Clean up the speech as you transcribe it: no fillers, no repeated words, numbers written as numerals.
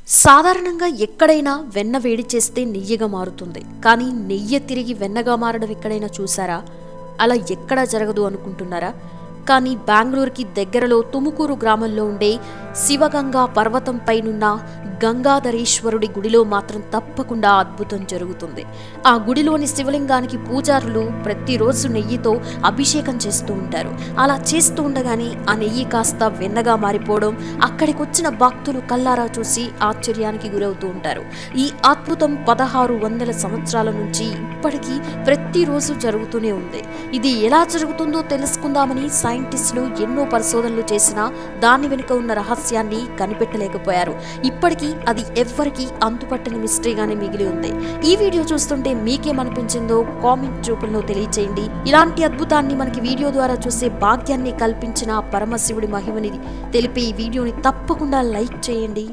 సాధారణంగా ఎక్కడైనా వెన్న వేడి చేస్తే నెయ్యిగా మారుతుంది. కానీ నెయ్యి తిరిగి వెన్నగా మారడం ఎక్కడైనా చూసారా? అలా ఎక్కడా జరగదు అనుకుంటున్నారా? కానీ బెంగళూరుకి దగ్గరలో తుముకూరు గ్రామంలో ఉండే శివగంగా పర్వతంపైనున్న గంగాధరేశ్వరుడి గుడిలో మాత్రం తప్పకుండా అద్భుతం జరుగుతుంది. ఆ గుడిలోని శివలింగానికి పూజారులు ప్రతిరోజు నెయ్యితో అభిషేకం చేస్తూ ఉంటారు. అలా చేస్తూ ఉండగానే ఆ నెయ్యి కాస్త వెన్నగా మారిపోవడం అక్కడికొచ్చిన భక్తులు కల్లారా చూసి ఆశ్చర్యానికి గురవుతూ ఉంటారు. ఈ అద్భుతం 1600 సంవత్సరాల నుంచి ఇప్పటికీ ప్రతిరోజు జరుగుతూనే ఉంది. ఇది ఎలా జరుగుతుందో తెలుసుకుందామని సైంటిస్టులు ఎన్నో పరిశోధనలు చేసినా దాని వెనుక ఉన్న రహస్యాన్ని కనిపెట్టలేకపోయారు. ఇప్పటికీ అది ఎవ్వరికీ అంతుపట్టని మిస్టరీగానే మిగిలి ఉంది. ఈ వీడియో చూస్తుంటే మీకేమనిపించిందో కామెంట్ రూపంలో తెలియచేయండి. ఇలాంటి అద్భుతాన్ని మనకి వీడియో ద్వారా చూసే భాగ్యాన్ని కల్పించిన పరమశివుడి మహిమని తెలిపే ఈ వీడియోని తప్పకుండా లైక్ చేయండి.